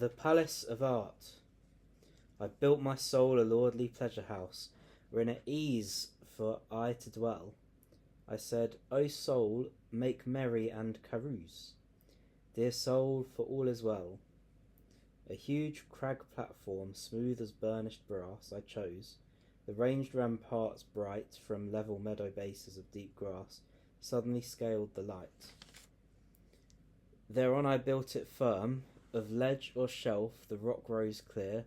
The Palace of Art. I built my soul a lordly pleasure house, wherein at ease for I to dwell. I said, O soul, make merry and carouse. Dear soul, for all is well. A huge crag platform, smooth as burnished brass, I chose. The ranged ramparts bright, from level meadow bases of deep grass, suddenly scaled the light. Thereon I built it firm, of ledge or shelf the rock rose clear,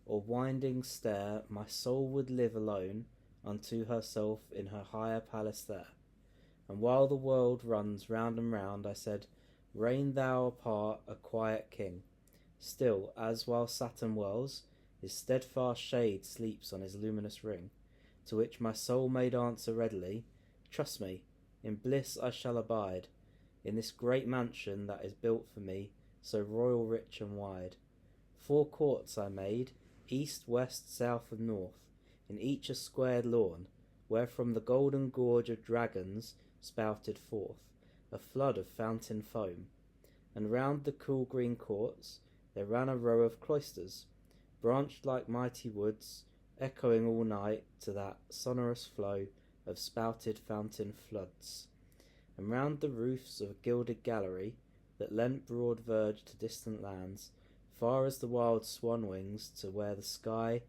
or winding stair, my soul would live alone unto herself in her higher palace there. And while the world runs round and round, I said, reign thou apart, a quiet king. Still, as while Saturn whirls, his steadfast shade sleeps on his luminous ring, to which my soul made answer readily, trust me, in bliss I shall abide, in this great mansion that is built for me, so royal, rich, and wide. 4 courts I made, east, west, south, and north, in each a squared lawn, where from the golden gorge of dragons spouted forth a flood of fountain foam, and round the cool green courts there ran a row of cloisters, branched like mighty woods, echoing all night to that sonorous flow of spouted fountain floods. And round the roofs of a gilded gallery that lent broad verge to distant lands, far as the wild swan wings, to where the sky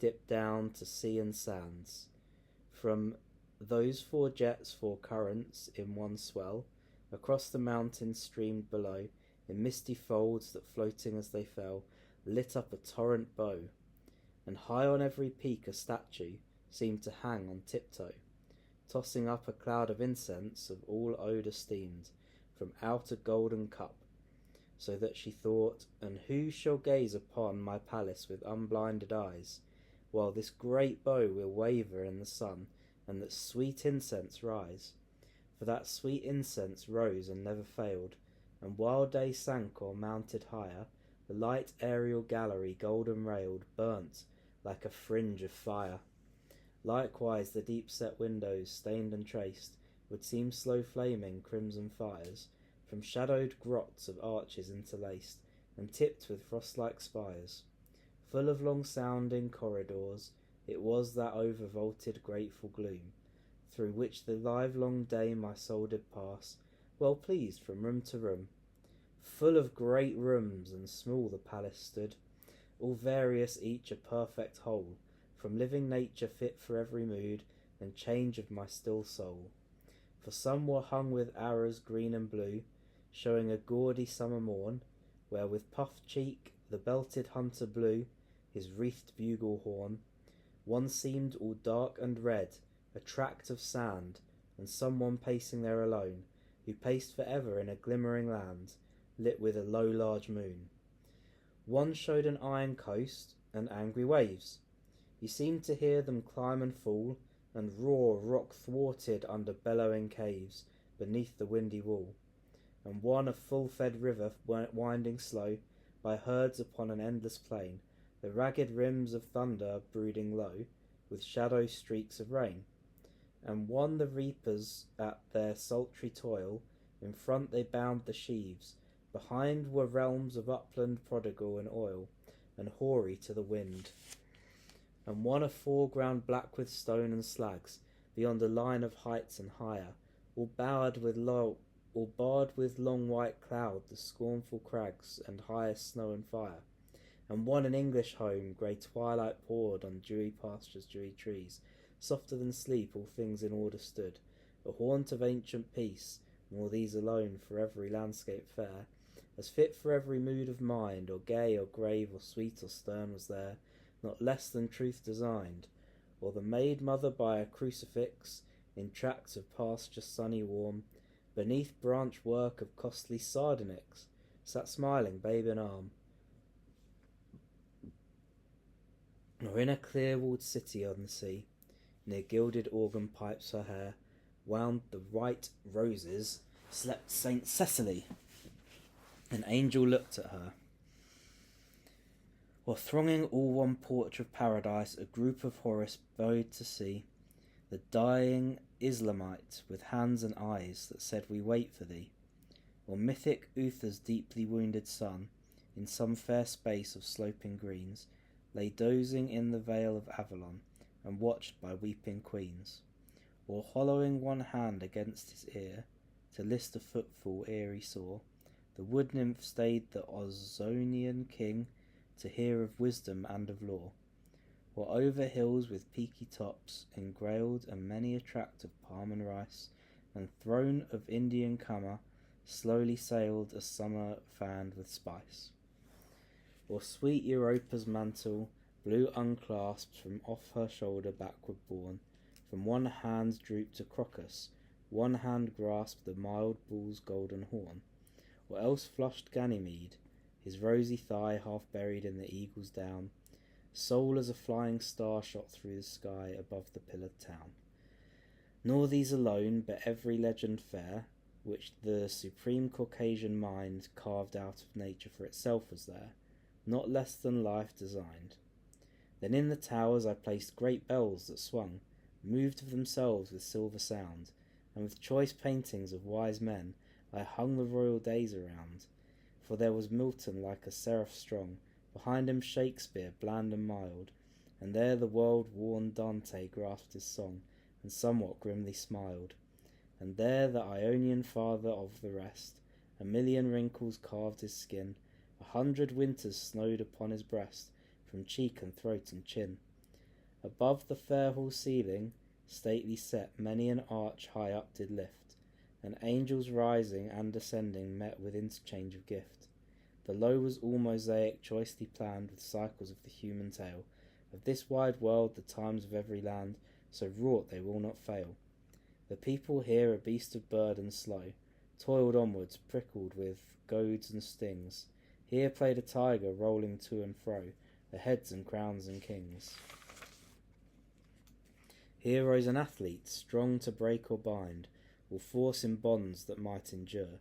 dipped down to sea and sands. From those 4 jets, 4 currents in one swell, across the mountains streamed below, in misty folds that, floating as they fell, lit up a torrent bow. And high on every peak a statue seemed to hang on tiptoe, tossing up a cloud of incense of all odour steamed from out a golden cup, so that she thought, and who shall gaze upon my palace with unblinded eyes, while this great bow will waver in the sun, and that sweet incense rise? For that sweet incense rose and never failed, and while day sank or mounted higher, the light aerial gallery, golden railed, burnt like a fringe of fire. Likewise the deep-set windows, stained and traced, would seem slow flaming crimson fires, from shadowed grots of arches interlaced, and tipped with frost-like spires. Full of long-sounding corridors, it was that over-vaulted grateful gloom, through which the livelong day my soul did pass, well pleased from room to room. Full of great rooms and small the palace stood, all various each a perfect whole, from living nature fit for every mood and change of my still soul. For some were hung with arras green and blue, showing a gaudy summer morn, where with puffed cheek the belted hunter blew his wreathed bugle horn. One seemed all dark and red, a tract of sand, and someone pacing there alone, who paced for ever in a glimmering land, lit with a low large moon. One showed an iron coast and angry waves. You seemed to hear them climb and fall, and roar rock thwarted under bellowing caves beneath the windy wall. And one a full-fed river winding slow by herds upon an endless plain, the ragged rims of thunder brooding low, with shadow streaks of rain. And one the reapers at their sultry toil, in front they bound the sheaves, behind were realms of upland prodigal in oil, and hoary to the wind. And one a foreground black with stone and slags, beyond a line of heights and higher, all barred with long white cloud the scornful crags and highest snow and fire. And one an English home, grey twilight poured on dewy pastures, dewy trees, softer than sleep all things in order stood, a haunt of ancient peace, nor these alone for every landscape fair, as fit for every mood of mind, or gay or grave or sweet or stern was there, not less than truth designed, or the maid mother by a crucifix, in tracts of pasture sunny warm, beneath branch work of costly sardonyx, sat smiling babe in arm. Or in a clear-walled city on the sea, near gilded organ pipes her hair wound the white roses, slept Saint Cecily. An angel looked at her. Or thronging all one porch of paradise, a group of Horace bowed to see the dying Islamite with hands and eyes that said, we wait for thee. Or mythic Uther's deeply wounded son, in some fair space of sloping greens, lay dozing in the vale of Avalon, and watched by weeping queens, or hollowing one hand against his ear, to list a footfall ere he saw, the wood nymph stayed the Ozonian king, to hear of wisdom and of law, or over hills with peaky tops, engrailed and many a tract of palm and rice, and throne of Indian Kama, slowly sailed a summer fanned with spice. Or sweet Europa's mantle, blue unclasped from off her shoulder backward borne, from one hand drooped a crocus, one hand grasped the mild bull's golden horn, or else flushed Ganymede, his rosy thigh half buried in the eagle's down, sole as a flying star shot through the sky above the pillared town. Nor these alone, but every legend fair, which the supreme Caucasian mind carved out of nature for itself was there, not less than life designed. Then in the towers I placed great bells that swung, moved of themselves with silver sound, and with choice paintings of wise men I hung the royal days around. For there was Milton like a seraph strong, behind him Shakespeare bland and mild, and there the world-worn Dante grasped his song, and somewhat grimly smiled. And there the Ionian father of the rest, a million wrinkles carved his skin, 100 winters snowed upon his breast, from cheek and throat and chin. Above the fair hall ceiling, stately set, many an arch high up did lift, and angels rising and descending met with interchange of gift. Below was all mosaic choicely planned with cycles of the human tale, of this wide world the times of every land, so wrought they will not fail. The people here, a beast of burden slow, toiled onwards, prickled with goads and stings. Here played a tiger, rolling to and fro, the heads and crowns and kings. Here rose an athlete, strong to break or bind, or force in bonds that might endure,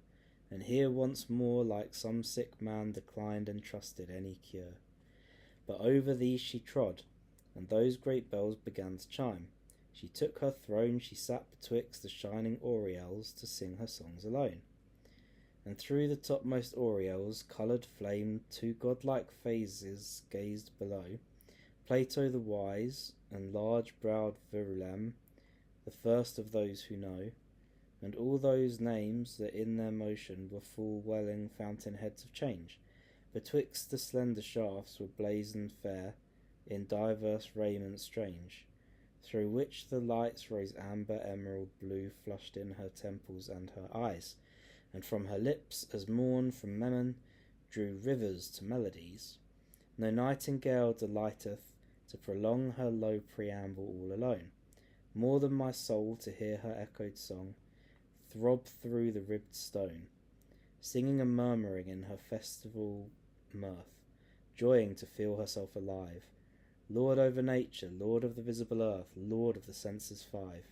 and here once more, like some sick man, declined and trusted any cure. But over these she trod, and those great bells began to chime. She took her throne, she sat betwixt the shining aureoles to sing her songs alone. And through the topmost aureoles, coloured flame, 2 godlike phases gazed below, Plato the wise, and large-browed Virulem, the first of those who know, and all those names that in their motion were full welling fountain heads of change. Betwixt the slender shafts were blazoned fair, in diverse raiment strange, through which the lights rose amber, emerald, blue, flushed in her temples and her eyes, and from her lips, as morn from Memnon, drew rivers to melodies. No nightingale delighteth to prolong her low preamble all alone, more than my soul to hear her echoed song throb through the ribbed stone, singing and murmuring in her festival mirth, joying to feel herself alive, Lord over nature, Lord of the visible earth, Lord of the senses 5,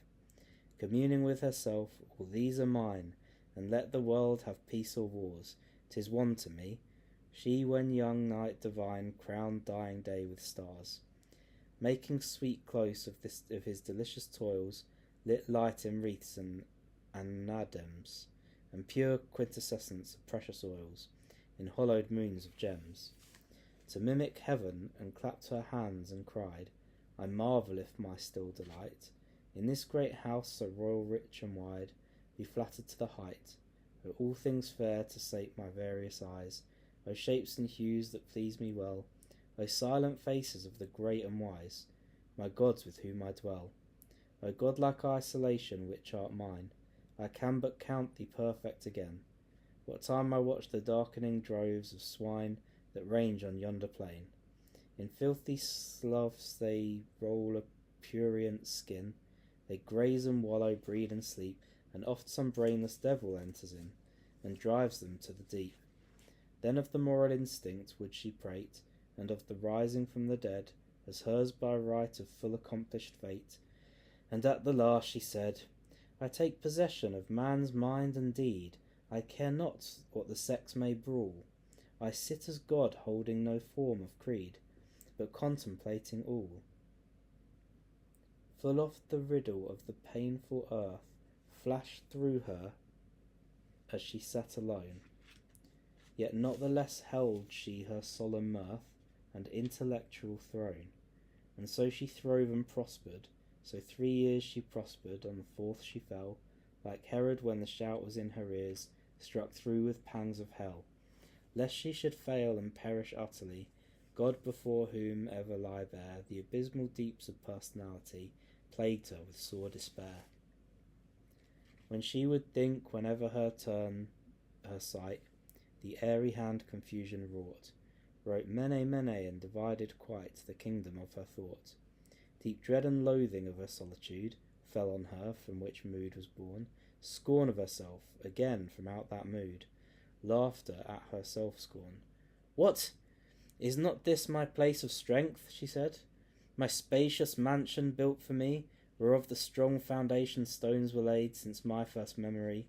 communing with herself, all these are mine, and let the world have peace or wars, 'tis one to me, she when young night divine crowned dying day with stars, making sweet close of his delicious toils, lit light in wreaths and anadems, and pure quintessence of precious oils, in hollowed moons of gems, to mimic heaven, and clapped her hands and cried, I marvel if my still delight, in this great house so royal, rich and wide, be flattered to the height, O all things fair to sate my various eyes, O shapes and hues that please me well, O silent faces of the great and wise, my gods with whom I dwell, O godlike isolation which art mine, I can but count thee perfect again. What time I watch the darkening droves of swine that range on yonder plain, in filthy sloughs they roll a prurient skin, they graze and wallow, breed and sleep, and oft some brainless devil enters in, and drives them to the deep. Then of the moral instinct would she prate, and of the rising from the dead, as hers by right of full accomplished fate. And at the last she said, I take possession of man's mind and deed, I care not what the sex may brawl, I sit as God holding no form of creed, but contemplating all. Full oft the riddle of the painful earth flashed through her as she sat alone, Yet not the less held she her solemn mirth and intellectual throne. And so she throve and prospered. So 3 years she prospered, on the 4th she fell, like Herod when the shout was in her ears, struck through with pangs of hell. Lest she should fail and perish utterly, God before whom ever lie bare, the abysmal deeps of personality plagued her with sore despair. When she would think, whenever her turn her sight, the airy hand confusion wrote mene mene, and divided quite the kingdom of her thought. Deep dread and loathing of her solitude fell on her, from which mood was born scorn of herself, again from out that mood, laughter at her self-scorn. What! Is not this my place of strength, she said, my spacious mansion built for me, whereof the strong foundation stones were laid since my first memory?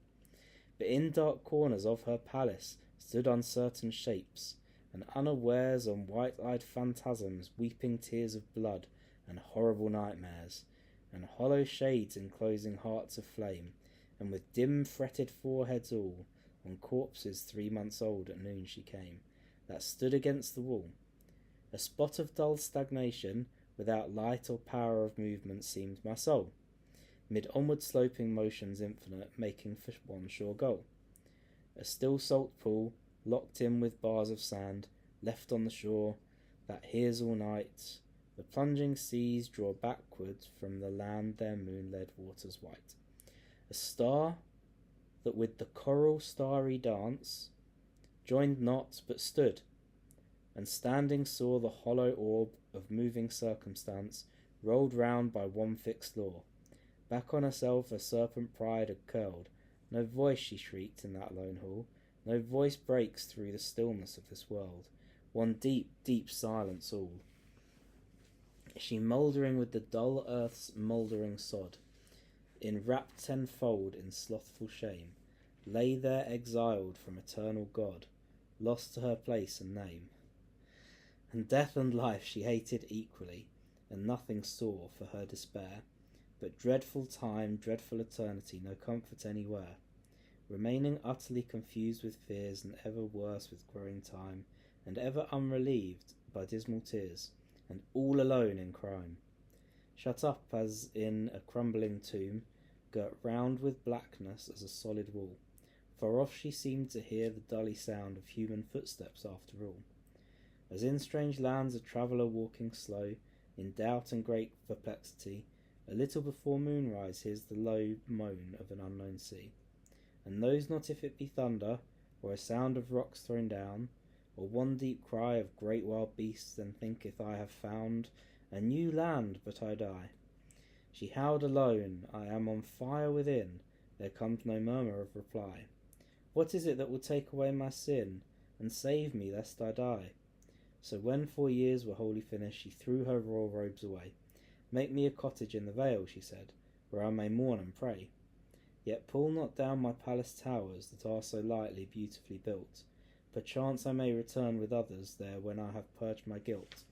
But in dark corners of her palace stood uncertain shapes, and unawares on white-eyed phantasms weeping tears of blood and horrible nightmares, and hollow shades enclosing hearts of flame, and with dim fretted foreheads all, on corpses 3 months old at noon she came, that stood against the wall. A spot of dull stagnation, without light or power of movement, seemed my soul, mid onward sloping motions infinite, making for one sure goal. A still salt pool, locked in with bars of sand, left on the shore, that hears all night the plunging seas draw backward from the land their moon-led waters white. A star that with the coral starry dance joined not but stood, and standing saw the hollow orb of moving circumstance rolled round by one fixed law. Back on herself her serpent pride had curled. No voice, she shrieked in that lone hall, no voice breaks through the stillness of this world, one deep, deep silence all. She mouldering with the dull earth's mouldering sod, enwrapped tenfold in slothful shame, lay there exiled from eternal God, lost to her place and name. And death and life she hated equally, and nothing saw for her despair, but dreadful time, dreadful eternity, no comfort anywhere, remaining utterly confused with fears, and ever worse with growing time, and ever unrelieved by dismal tears, and all alone in crime, shut up as in a crumbling tomb, girt round with blackness as a solid wall. Far off she seemed to hear the dully sound of human footsteps after all, as in strange lands a traveller walking slow, in doubt and great perplexity, a little before moonrise hears the low moan of an unknown sea, and knows not if it be thunder, or a sound of rocks thrown down, or one deep cry of great wild beasts, then thinketh I have found a new land, but I die. She howled alone, I am on fire within, there comes no murmur of reply. What is it that will take away my sin, and save me lest I die? So when 4 years were wholly finished, she threw her royal robes away. Make me a cottage in the vale, she said, where I may mourn and pray. Yet pull not down my palace towers that are so lightly, beautifully built. Perchance I may return with others there when I have purged my guilt,